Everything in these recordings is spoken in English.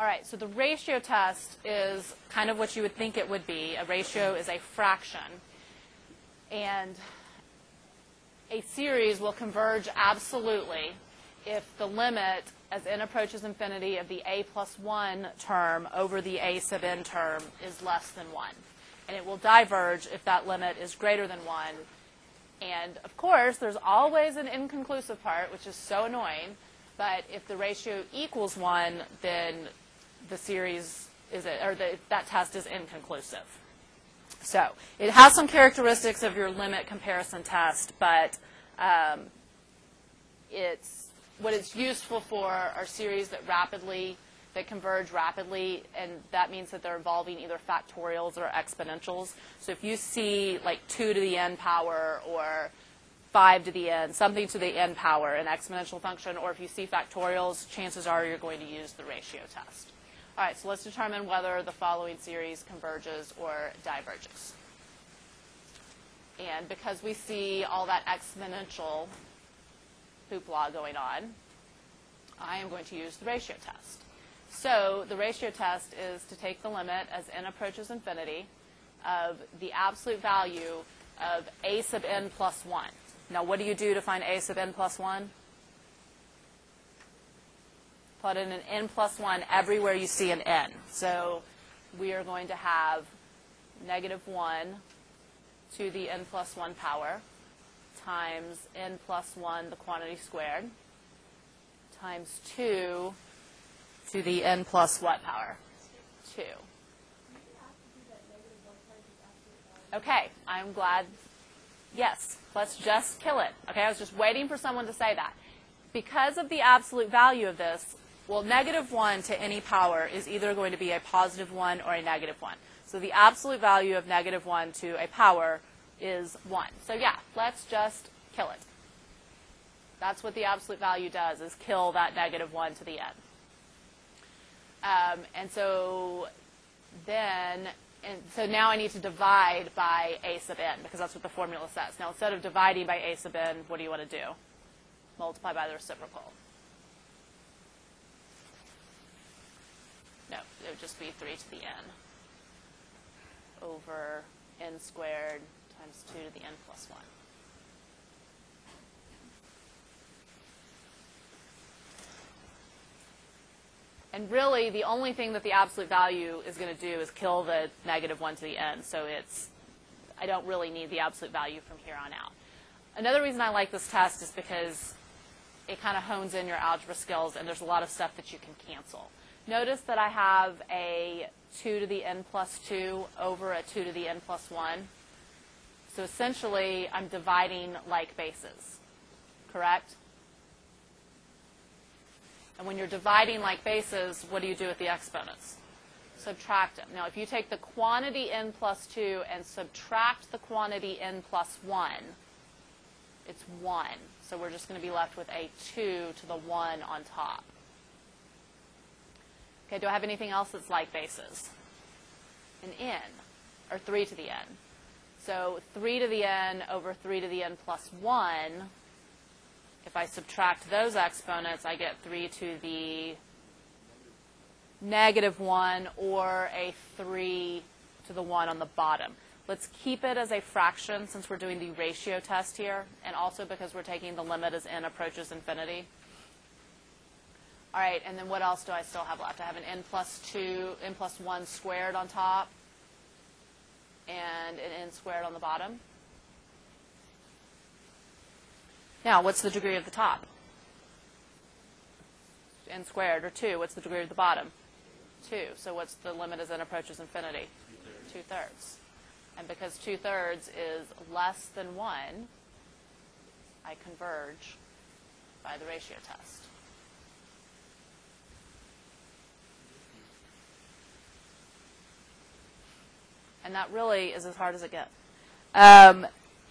All right, so the ratio test is kind of what you would think it would be. A ratio is a fraction. And a series will converge absolutely if the limit as n approaches infinity of the a plus 1 term over the a sub n term is less than 1. And it will diverge if that limit is greater than 1. And, of course, there's always an inconclusive part, which is so annoying. But if the ratio equals 1, then the series is, that test is inconclusive. So it has some characteristics of your limit comparison test, but what it's useful for are series that converge rapidly, and that means that they're involving either factorials or exponentials. So if you see like 2 to the n power or 5 to the n, something to the n power, an exponential function, or if you see factorials, chances are you're going to use the ratio test. All right, so let's determine whether the following series converges or diverges. And because we see all that exponential hoopla going on, I am going to use the ratio test. So the ratio test is to take the limit as n approaches infinity of the absolute value of a sub n plus 1. Now, what do you do to find a sub n plus 1? Put in an n plus 1 everywhere you see an n. So we are going to have negative 1 to the n plus 1 power times n plus 1, the quantity squared, times 2 to the n plus what power? 2. Okay, I'm glad. Yes, let's just kill it. Okay, I was just waiting for someone to say that. Because of the absolute value of this, well, negative 1 to any power is either going to be a positive 1 or a negative 1. So the absolute value of negative 1 to a power is 1. So yeah, let's just kill it. That's what the absolute value does, is kill that negative 1 to the n. And so now I need to divide by a sub n, because that's what the formula says. Now, instead of dividing by a sub n, what do you want to do? Multiply by the reciprocal. No, it would just be 3 to the n over n squared times 2 to the n plus 1. And really, the only thing that the absolute value is going to do is kill the negative 1 to the n. So I don't really need the absolute value from here on out. Another reason I like this test is because it kind of hones in your algebra skills, and there's a lot of stuff that you can cancel. Notice that I have a 2 to the n plus 2 over a 2 to the n plus 1. So essentially, I'm dividing like bases, correct? And when you're dividing like bases, what do you do with the exponents? Subtract them. Now, if you take the quantity n plus 2 and subtract the quantity n plus 1, it's 1. So we're just going to be left with a 2 to the 1 on top. Okay, do I have anything else that's like bases? An n, or 3 to the n. So 3 to the n over 3 to the n plus 1, if I subtract those exponents, I get 3 to the negative 1, or a 3 to the 1 on the bottom. Let's keep it as a fraction since we're doing the ratio test here, and also because we're taking the limit as n approaches infinity. All right, and then what else do I still have left? I have an n plus 1 squared on top, and an n squared on the bottom. Now, what's the degree of the top? N squared, or 2. What's the degree of the bottom? 2. So what's the limit as n approaches infinity? 2/3. And because 2/3 is less than 1, I converge by the ratio test. And that really is as hard as it gets.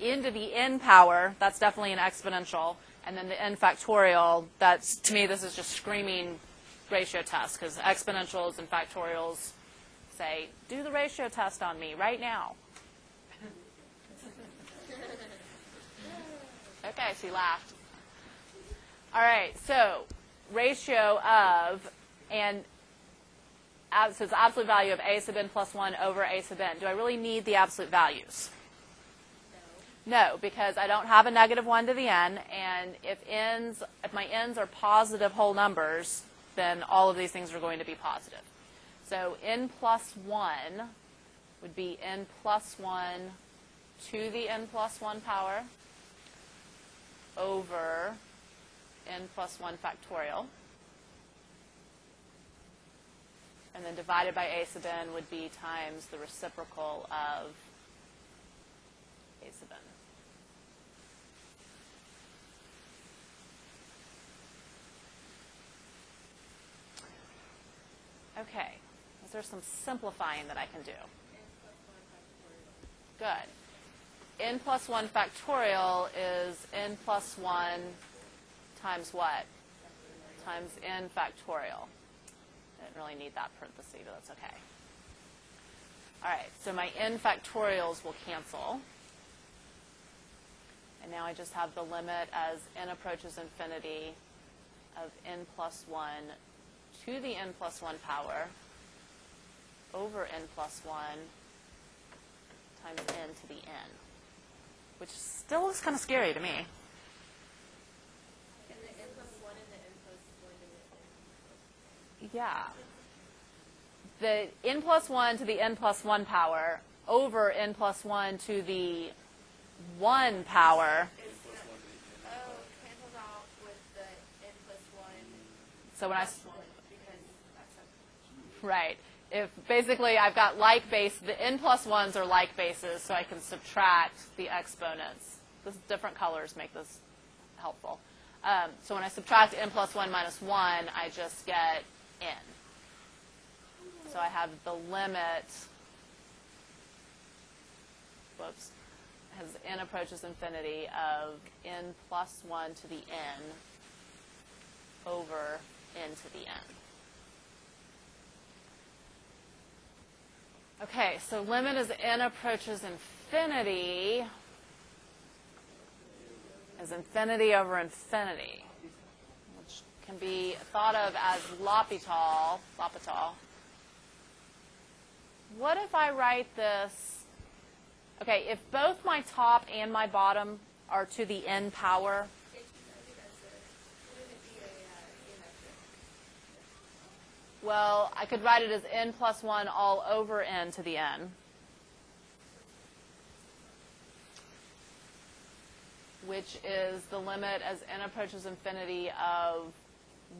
Into the n power, that's definitely an exponential. And then the n factorial, that's, to me, this is just screaming ratio test, because exponentials and factorials say, do the ratio test on me right now. Okay, she laughed. All right, so ratio of, and so it's the absolute value of a sub n plus 1 over a sub n. Do I really need the absolute values? No, because I don't have a negative 1 to the n, and if my n's are positive whole numbers, then all of these things are going to be positive. So n plus 1 would be n plus 1 to the n plus 1 power over n plus 1 factorial. And then divided by a sub n would be times the reciprocal of a sub n. Okay, is there some simplifying that I can do? Good. N plus 1 factorial is n plus 1 times what? Times n factorial. I didn't really need that parenthesis, but that's okay. All right, so my n factorials will cancel. And now I just have the limit as n approaches infinity of n plus 1 to the n plus 1 power over n plus 1 times n to the n, which still looks kind of scary to me. And the n plus 1 and the n plus 1 and the n. Yeah. The n plus 1 to the n plus 1 power over n plus 1 to the 1 power. Cancels out with the n plus 1. So when I Because that's right, if basically I've got like base, the n plus 1s are like bases, so I can subtract the exponents. This different colors make this helpful. So when I subtract n plus 1 minus 1, I just get n. So I have the limit, whoops, as n approaches infinity of n plus 1 to the n over n to the n. Okay, so limit as n approaches infinity is infinity over infinity, which can be thought of as L'Hopital. What if I write this? Okay, if both my top and my bottom are to the n power, well, I could write it as n plus 1 all over n to the n, which is the limit as n approaches infinity of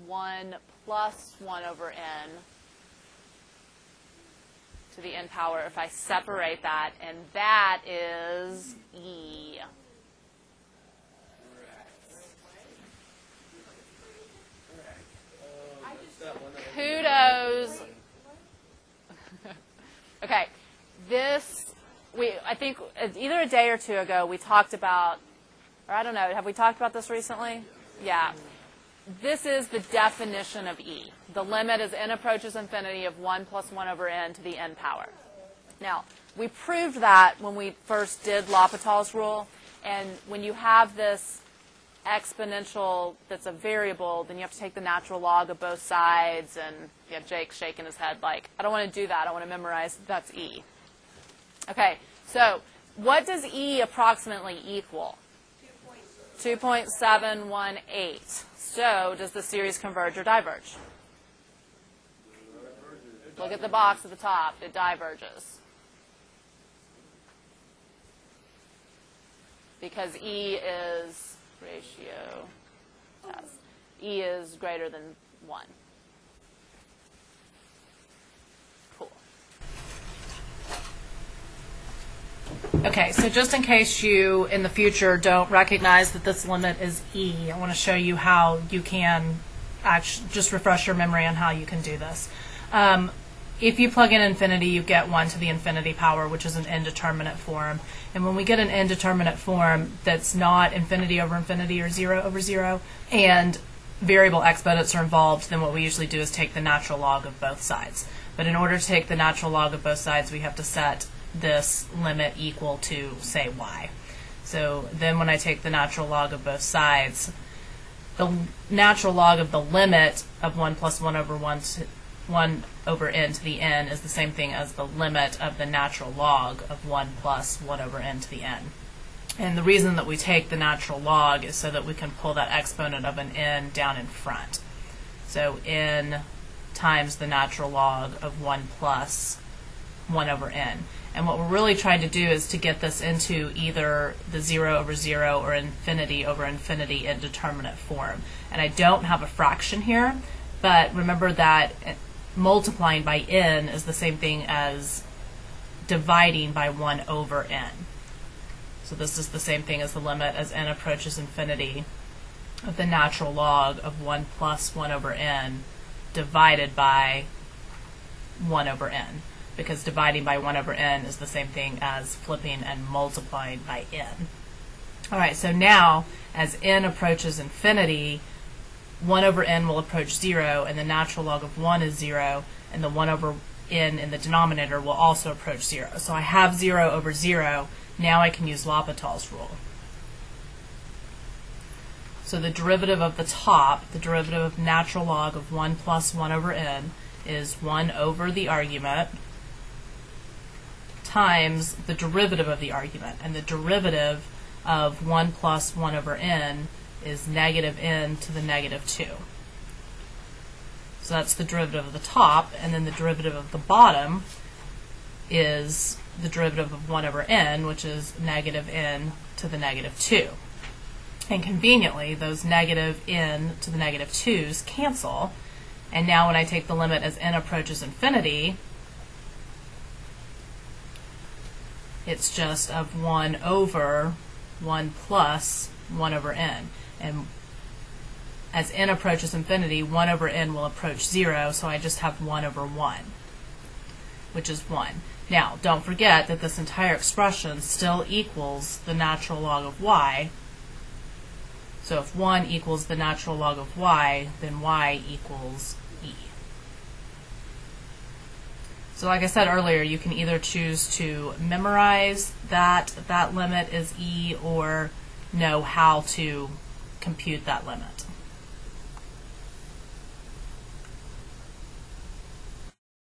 1 plus 1 over n to the n power if I separate that, and that is E. Kudos. Okay, I think either a day or two ago we talked about, or I don't know, have we talked about this recently? Yeah. This is the definition of E. The limit as n approaches infinity of 1 plus 1 over n to the n power. Now, we proved that when we first did L'Hopital's rule, and when you have this exponential that's a variable, then you have to take the natural log of both sides, and you have Jake shaking his head like, I don't want to do that. I want to memorize that's E. Okay, so what does E approximately equal? 2.718. So does the series converge or diverge? Look at the box at the top. It diverges. Because E is ratio test. E is greater than 1. Cool. Okay, so just in case you, in the future, don't recognize that this limit is E, I want to show you how you can actually just refresh your memory on how you can do this. If you plug in infinity, you get 1 to the infinity power, which is an indeterminate form. And when we get an indeterminate form that's not infinity over infinity or 0 over 0, and variable exponents are involved, then what we usually do is take the natural log of both sides. But in order to take the natural log of both sides, we have to set this limit equal to, say, y. So then when I take the natural log of both sides, the natural log of the limit of 1 plus 1 over 1 1 over n to the n is the same thing as the limit of the natural log of 1 plus 1 over n to the n. And the reason that we take the natural log is so that we can pull that exponent of an n down in front. So n times the natural log of 1 plus 1 over n. And what we're really trying to do is to get this into either the 0 over 0 or infinity over infinity indeterminate form. And I don't have a fraction here, but remember that multiplying by n is the same thing as dividing by 1 over n. So this is the same thing as the limit as n approaches infinity of the natural log of 1 plus 1 over n divided by 1 over n, because dividing by 1 over n is the same thing as flipping and multiplying by n. All right, so now as n approaches infinity, 1 over n will approach 0, and the natural log of 1 is 0, and the 1 over n in the denominator will also approach 0. So I have 0 over 0. Now I can use L'Hopital's rule. So the derivative of the top, the derivative of natural log of 1 plus 1 over n, is 1 over the argument times the derivative of the argument. And the derivative of 1 plus 1 over n is negative n to the negative 2. So that's the derivative of the top, and then the derivative of the bottom is the derivative of 1 over n, which is negative n to the negative 2. And conveniently, those negative n to the negative 2's cancel, and now when I take the limit as n approaches infinity, it's just of 1 over 1 plus 1 over n. And as n approaches infinity, 1 over n will approach 0, so I just have 1 over 1, which is 1. Now, don't forget that this entire expression still equals the natural log of y. So if 1 equals the natural log of y, then y equals e. So like I said earlier, you can either choose to memorize that limit is e or know how to compute that limit.